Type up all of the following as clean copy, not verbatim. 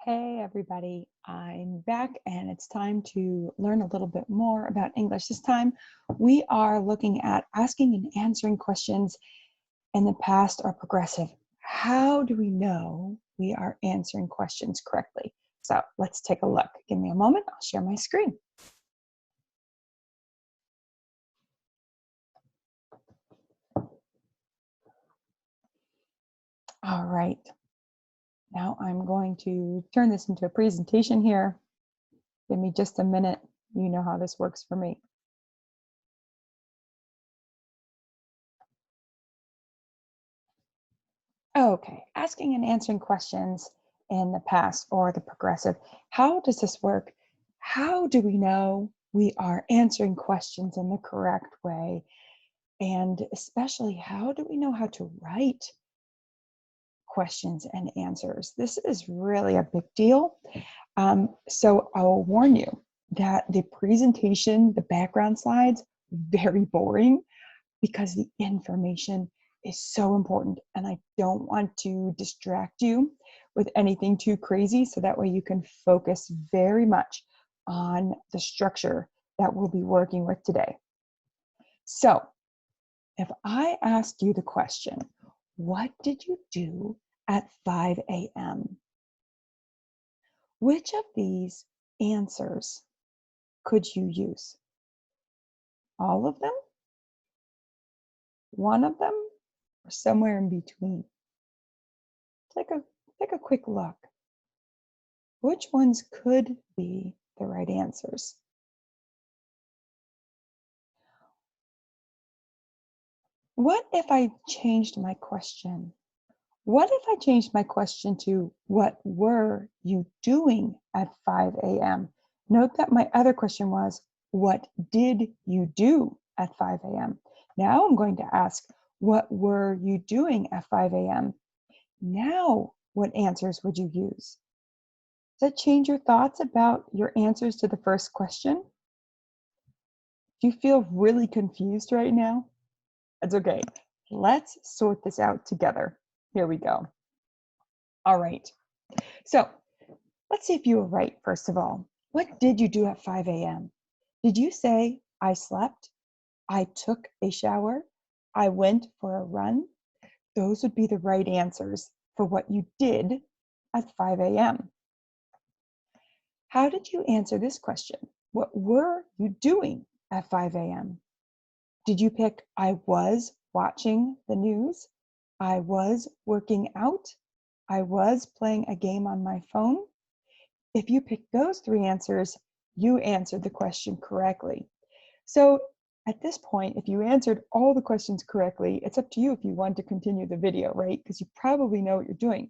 Hey everybody, I'm back and it's time to learn a little bit more about English. This time we are looking at asking and answering questions in the past or progressive. How do we know we are answering questions correctly? So let's take a look. Give me a moment, I'll share my screen. All right, now I'm going to turn this into a presentation here. Give me just a minute. You know how this works for me. Okay, asking and answering questions in the past or the progressive. How does this work? How do we know we are answering questions in the correct way? And especially, how do we know how to write questions and answers? This is really a big deal. So I'll warn you that the presentation, the background slides, very boring because the information is so important and I don't want to distract you with anything too crazy, so that way you can focus very much on the structure that we'll be working with today. So if I asked you the question, what did you do at 5 a.m.? Which of these answers could you use? All of them? One of them? Or somewhere in between? Take a quick look. Which ones could be the right answers? What if I changed my question? What if I changed my question to, what were you doing at 5 a.m.? Note that my other question was, what did you do at 5 a.m.? Now I'm going to ask, what were you doing at 5 a.m.? Now, what answers would you use? Does that change your thoughts about your answers to the first question? Do you feel really confused right now? That's okay. Let's sort this out together. Here we go. All right. So let's see if you were right, first of all. What did you do at 5 a.m.? Did you say, I slept, I took a shower, I went for a run? Those would be the right answers for what you did at 5 a.m. How did you answer this question? What were you doing at 5 a.m.? Did you pick, I was watching the news, I was working out, I was playing a game on my phone? If you picked those three answers, you answered the question correctly. So at this point, if you answered all the questions correctly, it's up to you if you want to continue the video, right? Because you probably know what you're doing.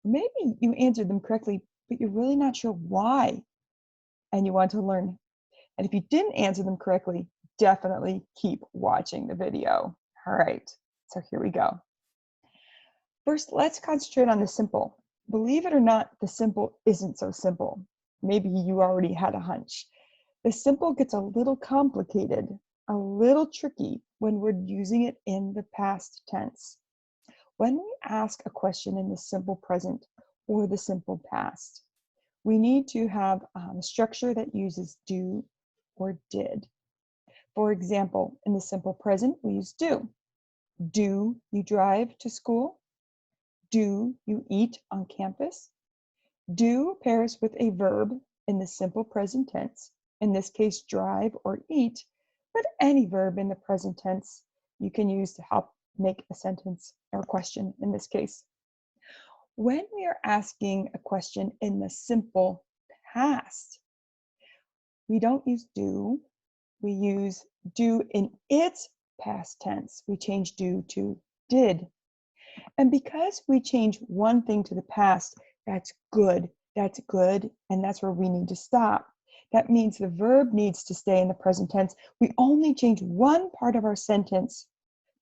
Maybe you answered them correctly, but you're really not sure why, and you want to learn. And if you didn't answer them correctly, definitely keep watching the video. All right, so here we go. First, let's concentrate on the simple. Believe it or not, the simple isn't so simple. Maybe you already had a hunch. The simple gets a little complicated, a little tricky when we're using it in the past tense. When we ask a question in the simple present or the simple past, we need to have a structure that uses do or did. For example, in the simple present, we use do. Do you drive to school? Do you eat on campus? Do pairs with a verb in the simple present tense, in this case, drive or eat, but any verb in the present tense you can use to help make a sentence or question in this case. When we are asking a question in the simple past, we don't use do, we use do in its past tense. We change do to did. And because we change one thing to the past, that's good, and that's where we need to stop. That means the verb needs to stay in the present tense. We only change one part of our sentence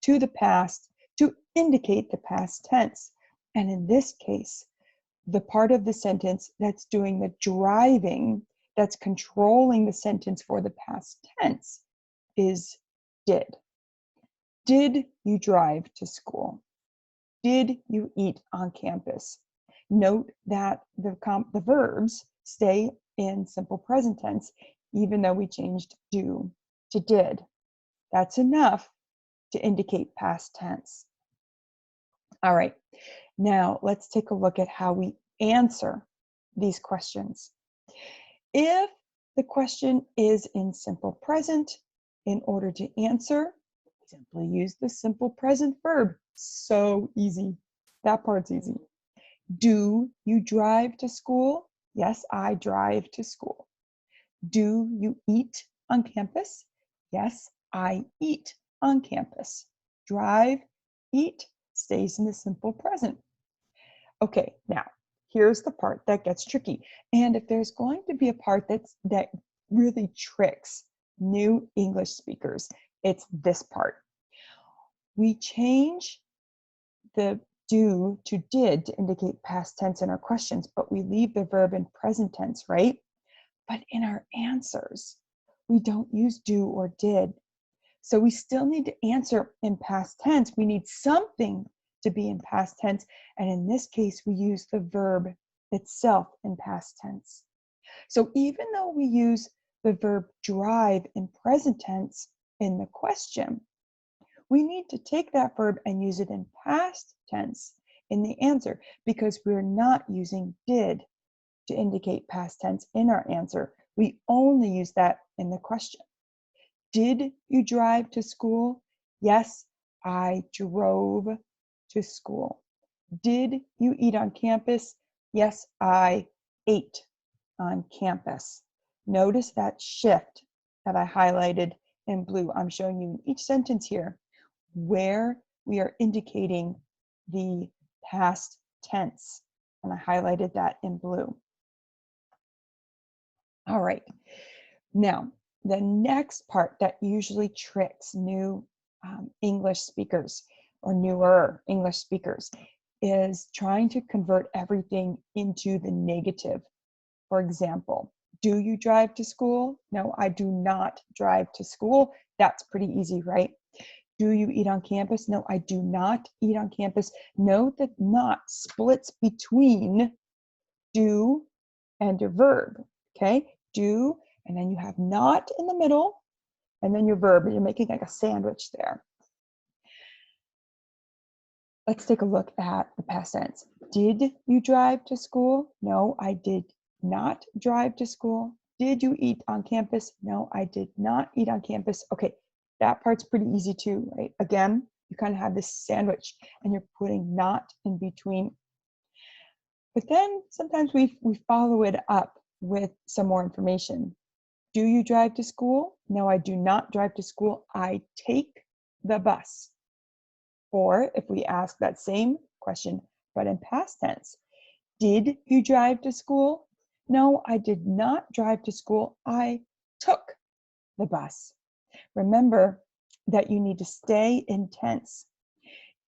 to the past to indicate the past tense. And in this case, the part of the sentence that's doing the driving, that's controlling the sentence for the past tense, is did. Did you drive to school? Did you eat on campus? Note that the verbs stay in simple present tense, even though we changed do to did. That's enough to indicate past tense. All right, now let's take a look at how we answer these questions. If the question is in simple present, in order to answer, simply use the simple present verb. So easy. That part's easy. Do you drive to school? Yes, I drive to school. Do you eat on campus? Yes, I eat on campus. Drive, eat stays in the simple present. Okay, now here's the part that gets tricky. And if there's going to be a part that really tricks new English speakers, it's this part. We change the do to did to indicate past tense in our questions, but we leave the verb in present tense, right? But in our answers, we don't use do or did. So we still need to answer in past tense. We need something to be in past tense. And in this case, we use the verb itself in past tense. So even though we use the verb drive in present tense in the question, we need to take that verb and use it in past tense in the answer, because we're not using did to indicate past tense in our answer. We only use that in the question. Did you drive to school? Yes, I drove to school. Did you eat on campus? Yes, I ate on campus. Notice that shift that I highlighted in blue. I'm showing you in each sentence here where we are indicating the past tense, and I highlighted that in blue. All right, now the next part that usually tricks new English speakers or newer English speakers is trying to convert everything into the negative. For example, do you drive to school? No, I do not drive to school. That's pretty easy, right? Do you eat on campus? No, I do not eat on campus. Note that not splits between do and your verb, okay? Do, and then you have not in the middle, and then your verb, and you're making like a sandwich there. Let's take a look at the past tense. Did you drive to school? No, I did not drive to school. Did you eat on campus? No, I did not eat on campus. Okay, that part's pretty easy too, right? Again, you kind of have this sandwich and you're putting not in between. But then sometimes we follow it up with some more information. Do you drive to school? No, I do not drive to school. I take the bus. Or if we ask that same question, but in past tense, did you drive to school? No, I did not drive to school. I took the bus. Remember that you need to stay in tense.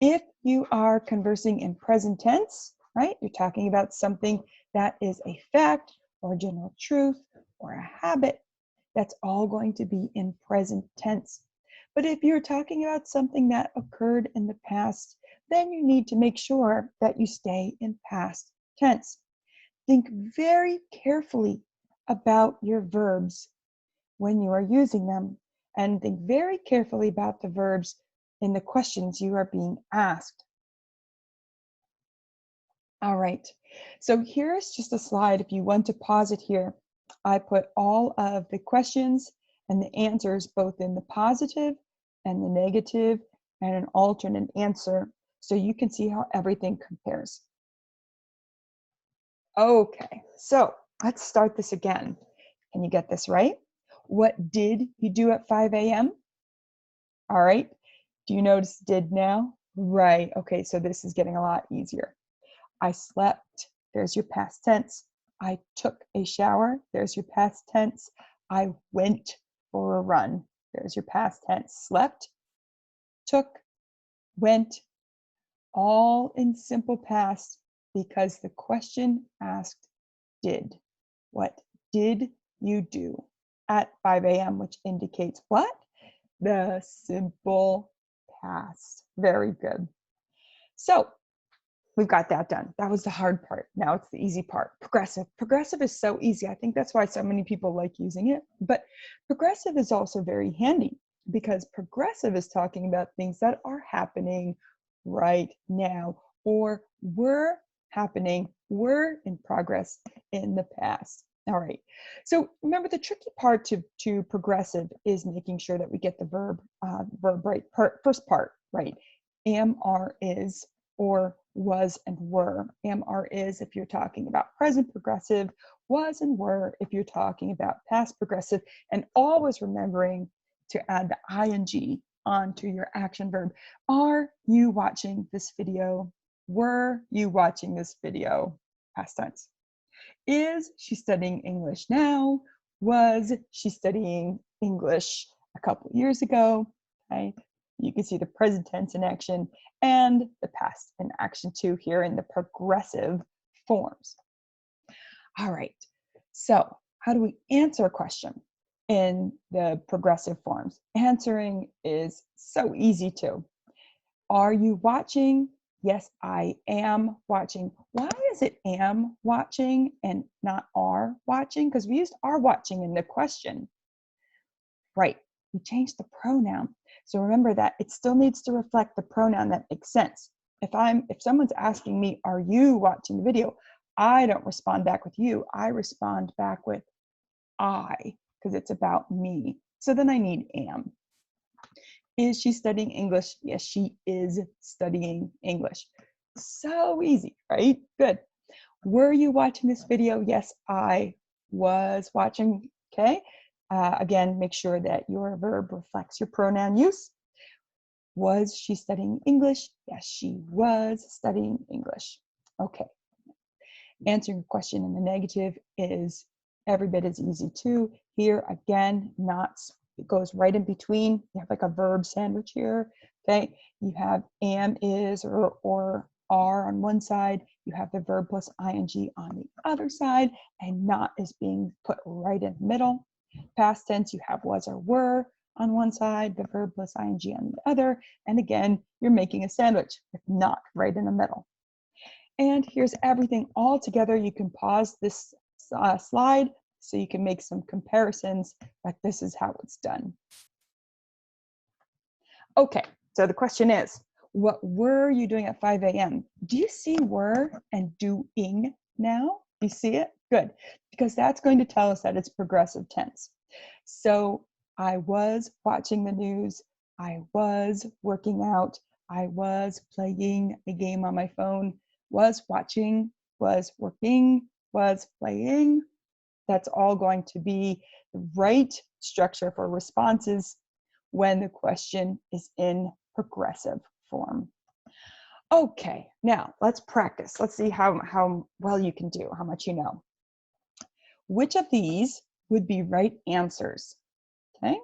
If you are conversing in present tense, right, you're talking about something that is a fact or a general truth or a habit, that's all going to be in present tense. But if you're talking about something that occurred in the past, then you need to make sure that you stay in past tense. Think very carefully about your verbs when you are using them, and think very carefully about the verbs in the questions you are being asked. All right, so here's just a slide. If you want to pause it here, I put all of the questions and the answers both in the positive and the negative and an alternate answer, so you can see how everything compares. Okay, so let's start this again. Can you get this right? What did you do at 5 a.m.? All right, do you notice did now? Right, okay, so this is getting a lot easier. I slept, there's your past tense. I took a shower, there's your past tense. I went for a run, there's your past tense. Slept, took, went, all in simple past because the question asked did. What did you do at 5 a.m., which indicates what? The simple past. Very good. So we've got that done. That was the hard part. Now it's the easy part. Progressive. Progressive is so easy. I think that's why so many people like using it. But progressive is also very handy because progressive is talking about things that are happening right now or were happening, were in progress in the past. All right. So remember, the tricky part to progressive is making sure that we get the verb right, first part right. Am, are, is, or was and were. Am, are, is if you're talking about present progressive, was and were if you're talking about past progressive, and always remembering to add the ing onto your action verb. Are you watching this video? Were you watching this video? Past tense. Is she studying English now? Was she studying English a couple years ago? Okay. You can see the present tense in action and the past in action too here in the progressive forms. All right, so how do we answer a question in the progressive forms? Answering is so easy too. Are you watching? Yes, I am watching. Why is it am watching and not are watching? Because we used are watching in the question. Right, we changed the pronoun. So remember that it still needs to reflect the pronoun that makes sense. If someone's asking me, are you watching the video? I don't respond back with you. I respond back with I, because it's about me. So then I need am. Is she studying English? Yes, she is studying English. So easy, right? Good. Were you watching this video? Yes, I was watching. Okay. Again, make sure that your verb reflects your pronoun use. Was she studying English? Yes, she was studying English. Okay. Answering a question in the negative is every bit as easy too. Here, again, not, it goes right in between. You have like a verb sandwich here. Okay. You have am, is, or are on one side. You have the verb plus ing on the other side, and not is being put right in the middle. Past tense, you have was or were on one side, the verb plus ing on the other. And again, you're making a sandwich with not right in the middle. And here's everything all together. You can pause this slide so you can make some comparisons, but this is how it's done. Okay, so the question is, what were you doing at 5 a.m.? Do you see were and doing now? You see it? Good, because that's going to tell us that it's progressive tense. So I was watching the news. I was working out. I was playing a game on my phone. Was watching, was working, was playing. That's all going to be the right structure for responses when the question is in progressive form. Okay, now let's practice. Let's see how well you can do, how much you know. Which of these would be right answers? Okay,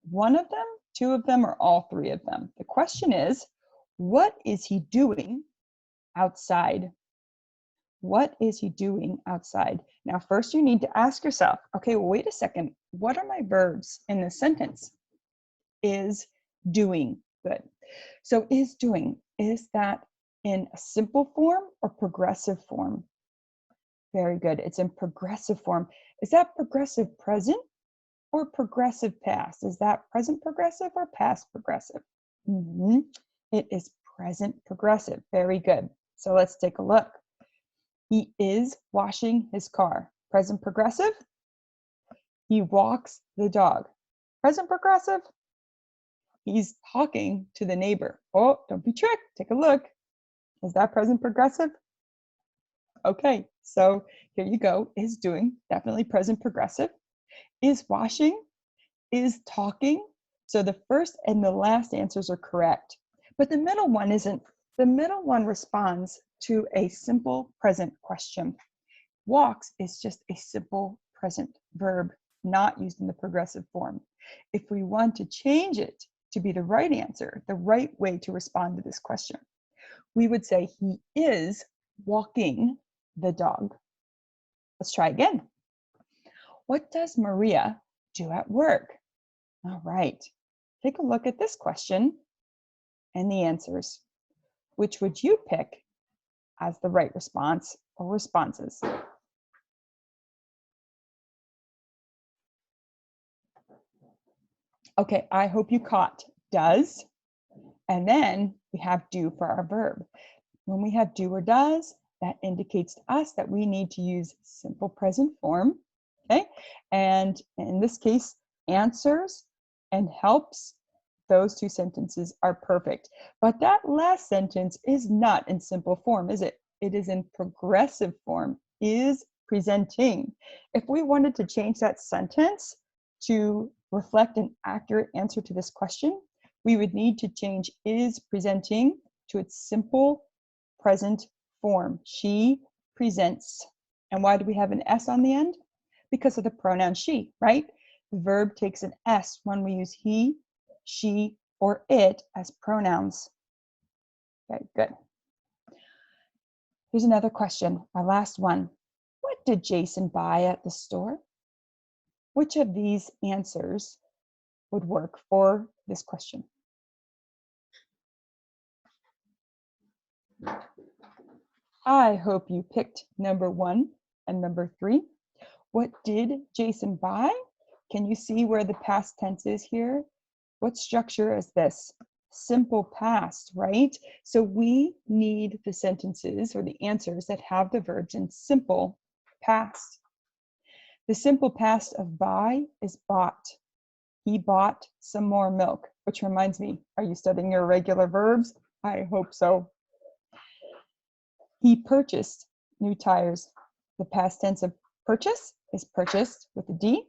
one of them, two of them, or all three of them. The question is, what is he doing outside? What is he doing outside? Now, first you need to ask yourself, okay, well, wait a second. What are my verbs in this sentence? Is doing. Good. So is doing, is that in a simple form or progressive form? Very good. It's in progressive form. Is that progressive present or progressive past? Is that present progressive or past progressive? It is present progressive. Very good. So let's take a look. He is washing his car. Present progressive. He walks the dog. Present progressive. He's talking to the neighbor. Oh, don't be tricked. Take a look. Is that present progressive? Okay, so here you go. Is doing, definitely present progressive. Is washing, is talking. So the first and the last answers are correct, but the middle one isn't. The middle one responds to a simple present question. Walks is just a simple present verb, not used in the progressive form. If we want to change it to be the right answer, the right way to respond to this question, we would say he is walking the dog. Let's try again. What does Maria do at work? All right, take a look at this question and the answers. Which would you pick as the right response or responses. Okay, I hope you caught does, and then we have do for our verb. When we have do or does, that indicates to us that we need to use simple present form, okay? And in this case, answers and helps, those two sentences are perfect. But that last sentence is not in simple form, is it? It is in progressive form, is presenting. If we wanted to change that sentence to reflect an accurate answer to this question, we would need to change is presenting to its simple present form. She presents. And why do we have an S on the end? Because of the pronoun she, right? The verb takes an S when we use he, she, or it as pronouns. Okay, good. Here's another question, our last one. What did Jason buy at the store? Which of these answers would work for this question? I hope you picked number 1 and number 3. What did Jason buy? Can you see where the past tense is here? What structure is this? Simple past, right? So we need the sentences or the answers that have the verbs in simple past. The simple past of buy is bought. He bought some more milk, which reminds me, are you studying your regular verbs? I hope so. He purchased new tires. The past tense of purchase is purchased with a D.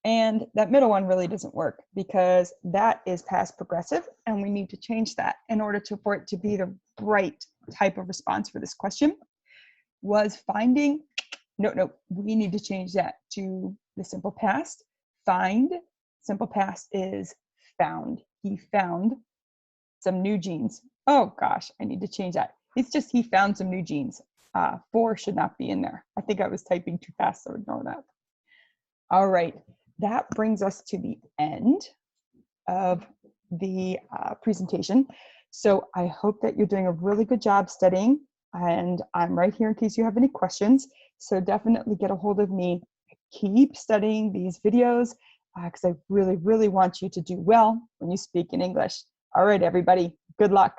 And that middle one really doesn't work because that is past progressive, and we need to change that in order for it to be the right type of response for this question. Was finding, no, we need to change that to the simple past. Find, simple past is found. He found some new jeans. Oh gosh, I need to change that. It's just he found some new jeans. 4 should not be in there. I think I was typing too fast, so ignore that. All right, that brings us to the end of the presentation. So I hope that you're doing a really good job studying, and I'm right here in case you have any questions. So definitely get a hold of me. Keep studying these videos because I really, really want you to do well when you speak in English. All right, everybody, good luck.